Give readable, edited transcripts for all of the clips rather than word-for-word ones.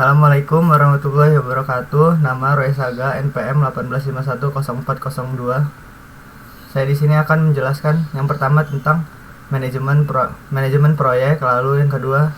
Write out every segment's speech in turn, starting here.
Assalamualaikum warahmatullahi wabarakatuh. Nama Roy Saga, NPM 18510402. Saya di sini akan menjelaskan yang pertama tentang manajemen proyek, lalu yang kedua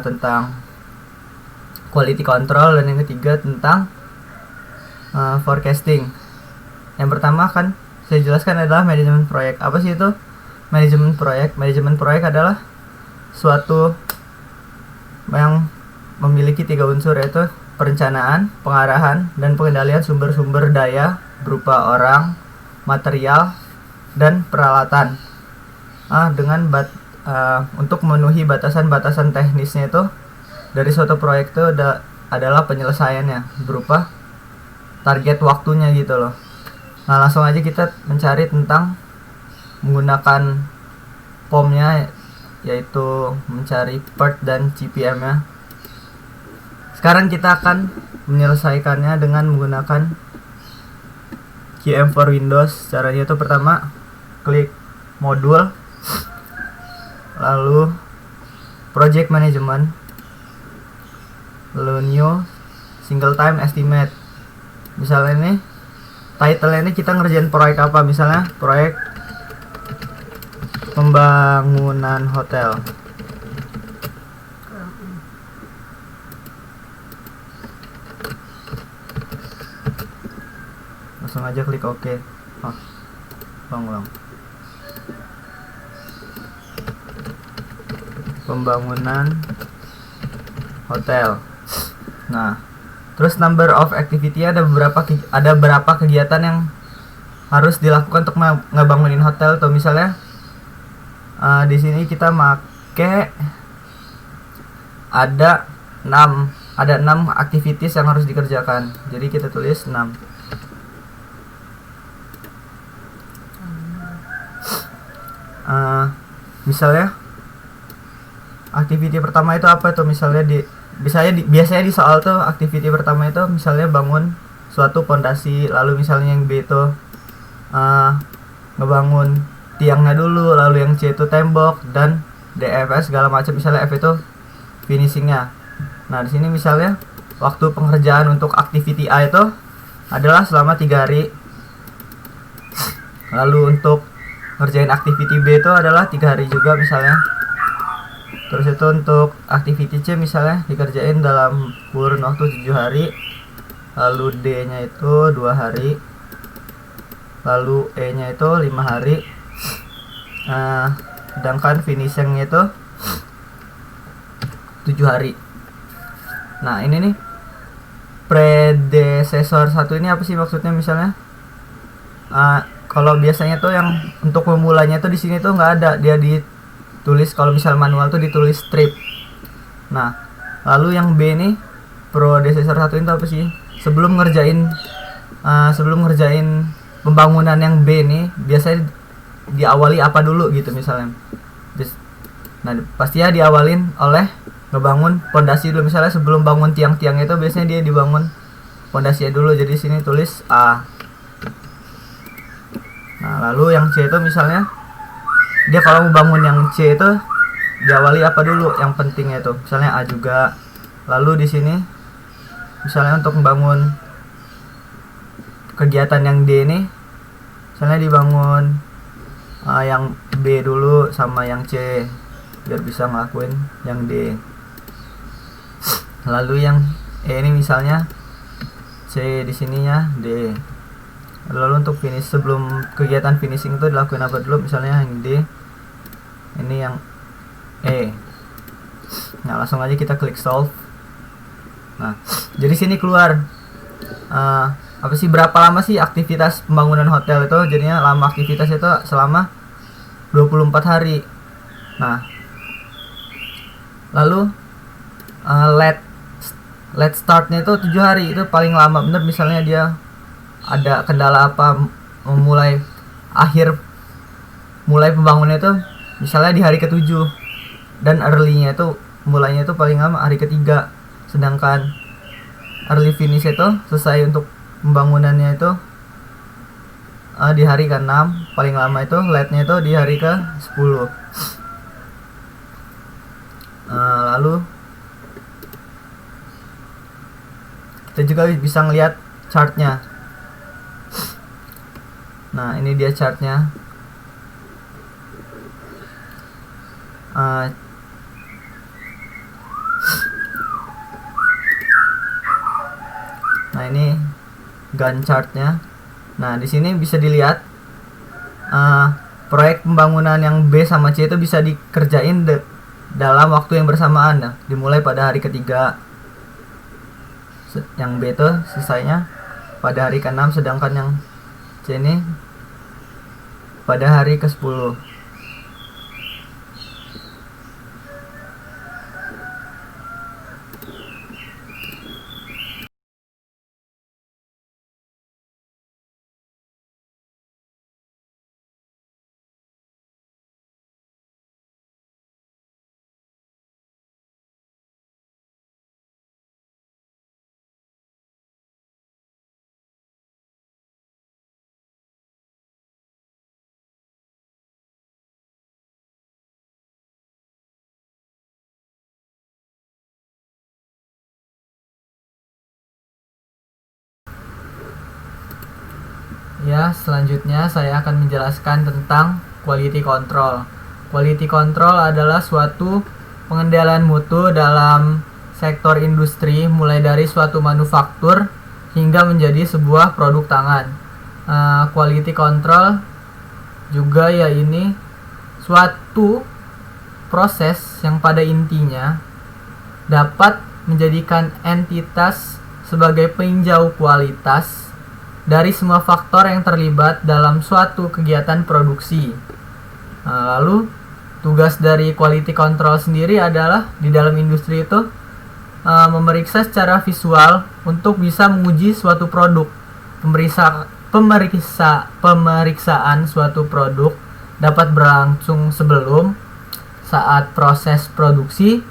tentang quality control, dan yang ketiga tentang forecasting. Yang pertama akan saya jelaskan adalah manajemen proyek. Apa sih itu manajemen proyek? Manajemen proyek adalah suatu yang memiliki 3 unsur, yaitu perencanaan, pengarahan, dan pengendalian sumber-sumber daya berupa orang, material, dan peralatan. Untuk memenuhi batasan-batasan teknisnya itu dari suatu proyek itu adalah penyelesaiannya berupa target waktunya gitu loh. Nah, langsung aja kita mencari tentang menggunakan POM-nya, yaitu mencari PERT dan CPM nya. Sekarang kita akan menyelesaikannya dengan menggunakan QM for Windows. Caranya itu pertama klik modul, lalu project management, lalu new single time estimate. Misalnya ini title ini kita ngerjain proyek apa, misalnya proyek pembangunan hotel. Langsung aja klik OK. Ulang. Pembangunan hotel. Nah, terus number of activity, ada berapa kegiatan yang harus dilakukan untuk ngebangunin hotel tuh. Misalnya di sini kita make ada 6 activities yang harus dikerjakan. Jadi kita tulis 6. Misalnya aktiviti pertama itu apa tuh? Misalnya biasanya di soal tuh aktiviti pertama itu misalnya bangun suatu pondasi, lalu misalnya yang B itu ngebangun tiangnya dulu, lalu yang C itu tembok, dan D, F, S segala macam. Misalnya F itu finishingnya. Nah, di sini misalnya waktu pengerjaan untuk aktiviti A itu adalah selama 3 hari. Lalu untuk ngerjain aktiviti B itu adalah 3 hari juga misalnya. Terus itu untuk aktiviti C misalnya dikerjain dalam kurun waktu 7 hari. Lalu D nya itu 2 hari. Lalu E nya itu 5 hari. Sedangkan finishingnya itu 7 hari. Nah, ini nih predecessor 1 ini apa sih maksudnya? Misalnya kalau biasanya tuh yang untuk memulainya tuh di sini tuh nggak ada, dia ditulis, kalau misal manual tuh ditulis strip. Nah, lalu yang B nih predecessor 1 itu apa sih? Sebelum ngerjain pembangunan yang B nih biasanya diawali apa dulu gitu misalnya. Nah, pasti ya diawalin oleh ngebangun pondasi dulu. Misalnya sebelum bangun tiang-tiang itu biasanya dia dibangun pondasinya dulu. Jadi sini tulis A. Nah, lalu yang C itu misalnya dia kalau mau bangun yang C itu diawali apa dulu yang pentingnya itu. Misalnya A juga. Lalu di sini misalnya untuk membangun kegiatan yang D ini misalnya dibangun yang B dulu sama yang C biar bisa ngelakuin yang D. Lalu yang E ini misalnya C di sininya D. Lalu untuk finish, sebelum kegiatan finishing itu dilakuin apa dulu? Misalnya yang D, ini yang E. Nah, langsung aja kita klik solve. Nah, jadi sini keluar apa sih, berapa lama sih aktivitas pembangunan hotel itu? Jadinya lama aktivitas itu selama 24 hari. Nah, lalu let startnya itu 7 hari, itu paling lama bener. Misalnya dia ada kendala apa mulai pembangunannya itu misalnya di hari ke-7, dan early-nya itu mulainya itu paling lama hari ke-3, sedangkan early finish itu selesai untuk pembangunannya itu di hari ke-6, paling lama itu late-nya itu di hari ke-10. Lalu Kita juga bisa ngelihat chartnya. Nah, ini dia chartnya. Nah, ini Gantt chartnya. Nah, di sini bisa dilihat proyek pembangunan yang B sama C itu bisa dikerjain dalam waktu yang bersamaan. Nah, dimulai pada hari ketiga. Yang B itu selesainya pada hari ke-6, sedangkan yang C ini pada hari ke-10. Ya, selanjutnya saya akan menjelaskan tentang quality control. Quality control adalah suatu pengendalian mutu dalam sektor industri, mulai dari suatu manufaktur hingga menjadi sebuah produk tangan. Quality control juga ya ini suatu proses yang pada intinya dapat menjadikan entitas sebagai peninjau kualitas dari semua faktor yang terlibat dalam suatu kegiatan produksi. Lalu tugas dari quality control sendiri adalah di dalam industri itu memeriksa secara visual untuk bisa menguji suatu produk. Pemeriksaan suatu produk dapat berlangsung sebelum, saat proses produksi,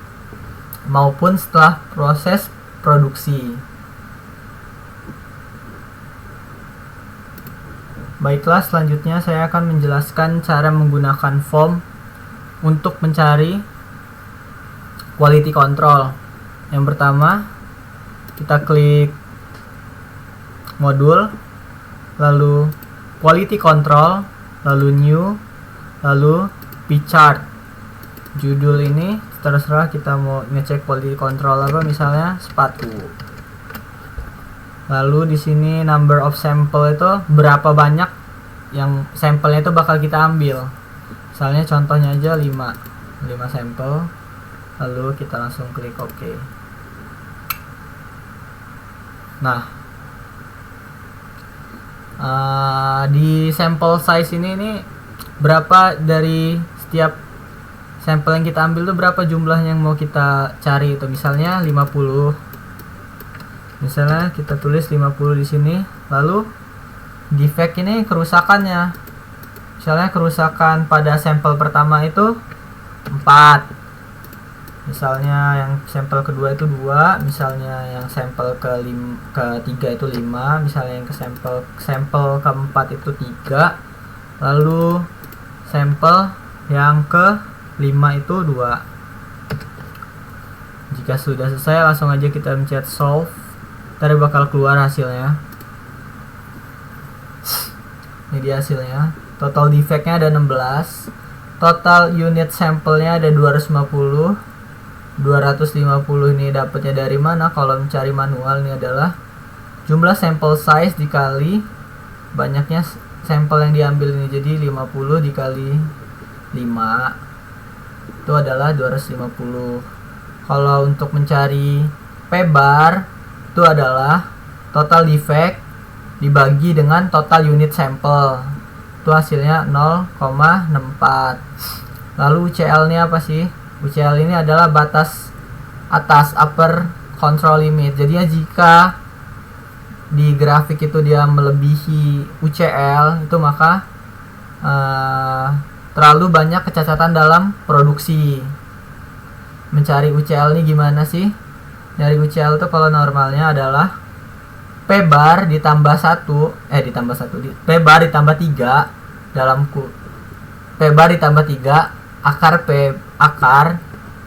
maupun setelah proses produksi. Baiklah, selanjutnya saya akan menjelaskan cara menggunakan form untuk mencari quality control. Yang pertama, kita klik modul, lalu quality control, lalu new, lalu p-chart. Judul ini terserah kita mau ngecek quality control apa, misalnya sepatu. Lalu di sini number of sample itu berapa banyak yang sampelnya itu bakal kita ambil. Misalnya contohnya aja 5 sampel. Lalu kita langsung klik OK. Nah, di sample size ini berapa dari setiap sampel yang kita ambil itu berapa jumlahnya yang mau kita cari itu. Misalnya 50. Misalnya kita tulis 50 di sini, lalu defect ini kerusakannya. Misalnya kerusakan pada sampel pertama itu 4. Misalnya yang sampel kedua itu 2, misalnya yang sampel ketiga itu 5, misalnya yang sampel keempat itu 3, lalu sampel yang ke-5 itu 2. Jika sudah selesai, langsung aja kita mencet solve. Ntar bakal keluar hasilnya. Ini dia hasilnya. Total defectnya ada 16. Total unit sampelnya ada 250. 250 ini dapatnya dari mana? Kalau mencari manual ini adalah jumlah sampel size dikali banyaknya sampel yang diambil ini. Jadi 50 dikali 5 itu adalah 250. Kalau untuk mencari P bar itu adalah total defect dibagi dengan total unit sampel. Itu hasilnya 0,64. Lalu UCL ini apa sih? UCL ini adalah batas atas, upper control limit. Jadinya jika di grafik itu dia melebihi UCL itu maka terlalu banyak kecacatan dalam produksi. Mencari UCL ini gimana sih? Dari UCL itu kalau normalnya adalah P bar ditambah 1, P bar ditambah 3 dalam P bar ditambah 3 akar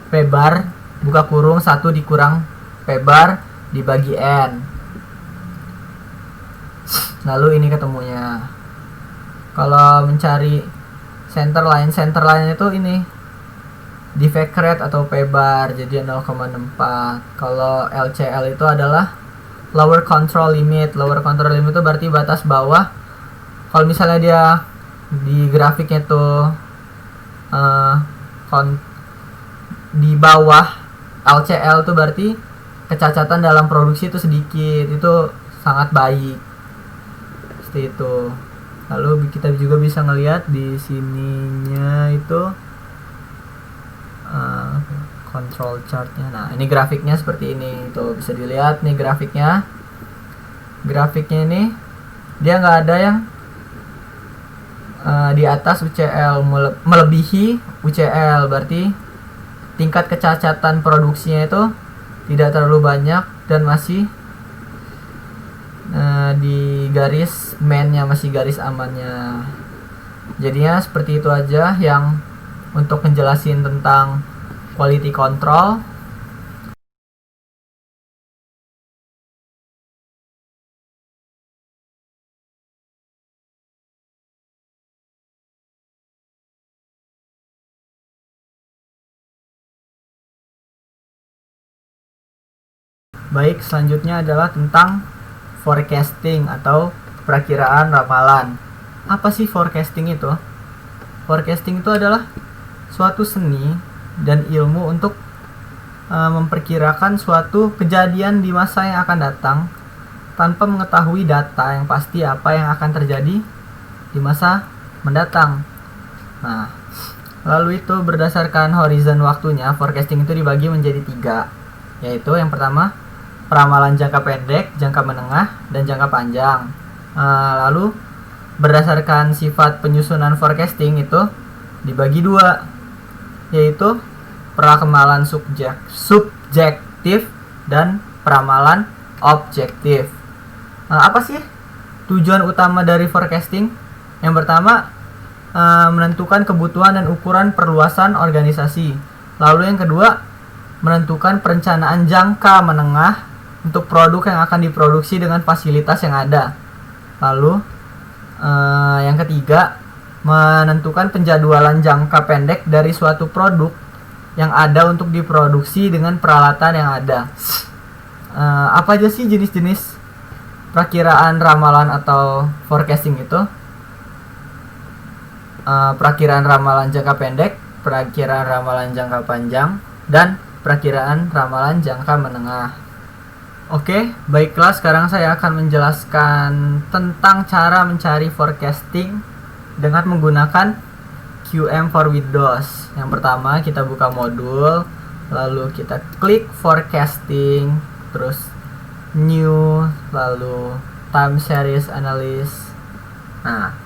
P bar buka kurung 1 dikurang P bar dibagi N. lalu ini ketemunya. Kalau mencari center line itu ini defect rate atau P bar, jadi 0,64. Kalau LCL itu adalah lower control limit. Lower control limit itu berarti batas bawah. Kalau misalnya dia di grafiknya tuh di bawah LCL tuh berarti kecacatan dalam produksi itu sedikit, itu sangat baik. Seperti itu. Lalu kita juga bisa ngelihat di sininya itu control chartnya. Nah, ini grafiknya seperti ini. Tuh bisa dilihat nih grafiknya. Grafiknya ini dia nggak ada yang di atas UCL melebihi UCL, berarti tingkat kecacatan produksinya itu tidak terlalu banyak dan masih di garis main-nya, masih garis amannya. Jadinya seperti itu aja yang untuk menjelasin tentang quality control. Baik, selanjutnya adalah tentang forecasting atau perakiraan ramalan. Apa sih forecasting itu? Forecasting itu adalah suatu seni dan ilmu untuk memperkirakan suatu kejadian di masa yang akan datang tanpa mengetahui data yang pasti apa yang akan terjadi di masa mendatang. Nah, lalu itu berdasarkan horizon waktunya, forecasting itu dibagi menjadi 3, yaitu yang pertama peramalan jangka pendek, jangka menengah, dan jangka panjang. Lalu berdasarkan sifat penyusunan forecasting itu dibagi 2, yaitu peramalan subjektif dan peramalan objektif. Apa sih tujuan utama dari forecasting? Yang pertama, menentukan kebutuhan dan ukuran perluasan organisasi. Lalu yang kedua, menentukan perencanaan jangka menengah untuk produk yang akan diproduksi dengan fasilitas yang ada. Lalu yang ketiga, menentukan penjadwalan jangka pendek dari suatu produk yang ada untuk diproduksi dengan peralatan yang ada. Apa aja sih jenis-jenis perakiraan ramalan atau forecasting itu? Perakiraan ramalan jangka pendek, perakiraan ramalan jangka panjang, dan perakiraan ramalan jangka menengah. Oke, baiklah, sekarang saya akan menjelaskan tentang cara mencari forecasting dengan menggunakan QM for Windows. Yang pertama, kita buka modul, lalu kita klik forecasting, terus new, lalu time series analysis. Nah,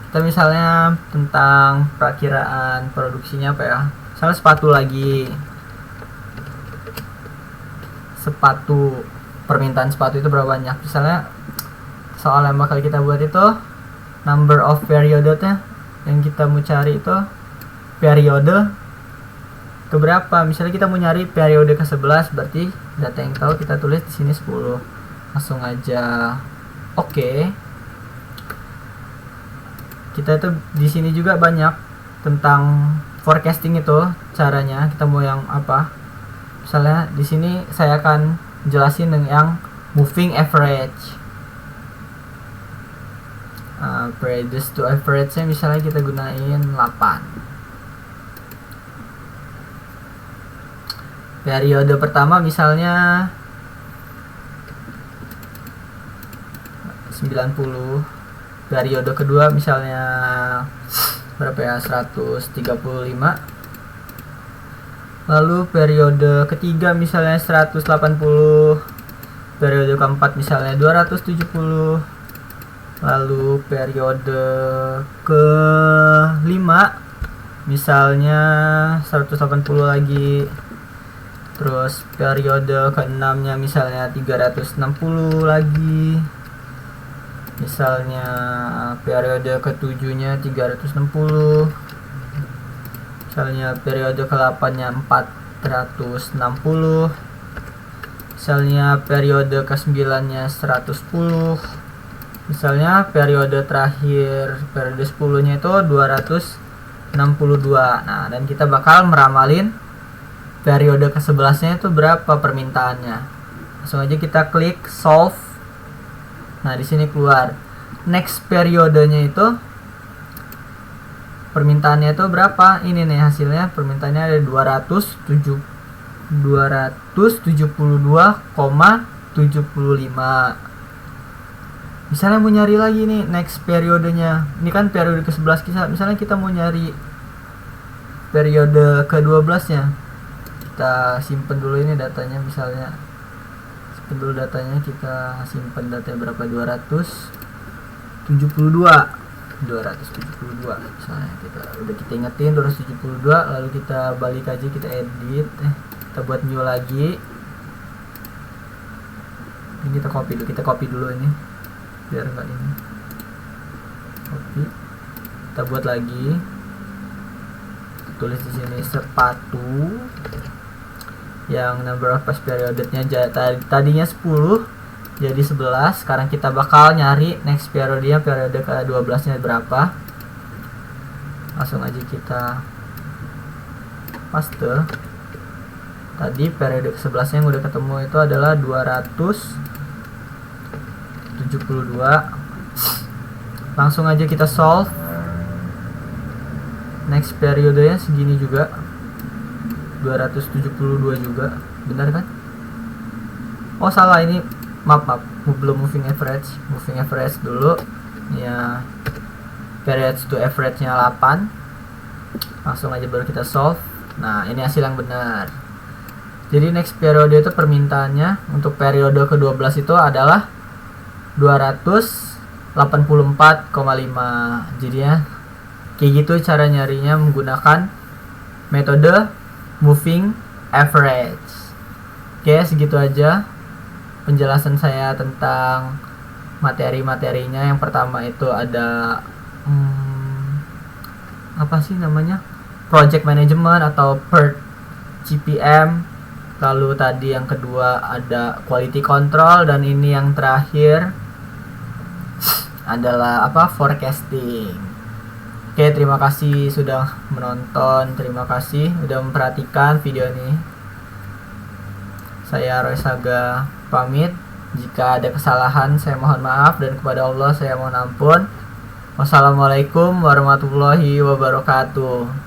kita misalnya tentang perakiraan produksinya apa ya? Misalnya sepatu lagi. Sepatu, permintaan sepatu itu berapa banyak? Misalnya soal yang bakal kita buat itu number of periodenya, yang kita mau cari itu periode keberapa. Misalnya kita mau nyari periode ke-11, berarti data yang tahu kita tulis di sini 10. Langsung aja. Oke. Kita itu di sini juga banyak tentang forecasting itu caranya. Kita mau yang apa? Misalnya di sini saya akan jelasin dengan yang moving average. Previous to average-nya misalnya kita gunain 8. Periode pertama misalnya 90. Periode kedua misalnya berapa ya? 135. Lalu periode ketiga misalnya 180. Periode keempat misalnya 270. Lalu periode kelima misalnya 180 lagi. Terus periode keenamnya misalnya 360 lagi. Misalnya periode ketujuhnya 360. Misalnya periode ke-8-nya 460. Misalnya periode ke-9-nya 110. Misalnya periode terakhir, periode 10-nya itu 262. Nah, dan kita bakal meramalin periode ke-11-nya itu berapa permintaannya. Langsung aja kita klik solve. Nah, di sini keluar next periodenya itu permintaannya itu berapa. Ini nih hasilnya, permintaannya ada 272,75. Misalnya mau nyari lagi nih next periodenya, ini kan periode ke-11 kita, misalnya kita mau nyari periode ke-12 nya, kita simpen dulu ini datanya, misalnya simpen dulu datanya, kita simpen datanya berapa, 272 misalnya, kita ingetin 272, lalu kita balik aja, kita edit, kita buat new lagi, ini kita copy dulu ini biar enggak ini, copy, kita buat lagi, tulis di sini sepatu, yang number of past periodnya tadinya 10 jadi 11. Sekarang kita bakal nyari next periodenya, periode ke-12 nya berapa. Langsung aja kita paste. Tadi periode ke-11 yang udah ketemu itu adalah 272. Langsung aja kita solve. Next periodenya segini juga, 272 juga, benar kan? Oh salah, ini maaf, belum moving average dulu ya, period to average nya 8. Langsung aja baru kita solve. Nah, ini hasil yang benar. Jadi next periode itu permintaannya untuk periode ke-12 itu adalah 284,5. Jadi ya kayak gitu cara nyarinya menggunakan metode moving average. Oke, segitu aja penjelasan saya tentang materi-materinya. Yang pertama itu ada apa sih namanya, project management atau PERT GPM. Lalu tadi yang kedua ada quality control, dan ini yang terakhir adalah apa, forecasting. Oke, terima kasih sudah menonton, terima kasih sudah memperhatikan video ini. Saya Roy Saga pamit. Jika ada kesalahan saya mohon maaf, dan kepada Allah saya mohon ampun. Wassalamualaikum warahmatullahi wabarakatuh.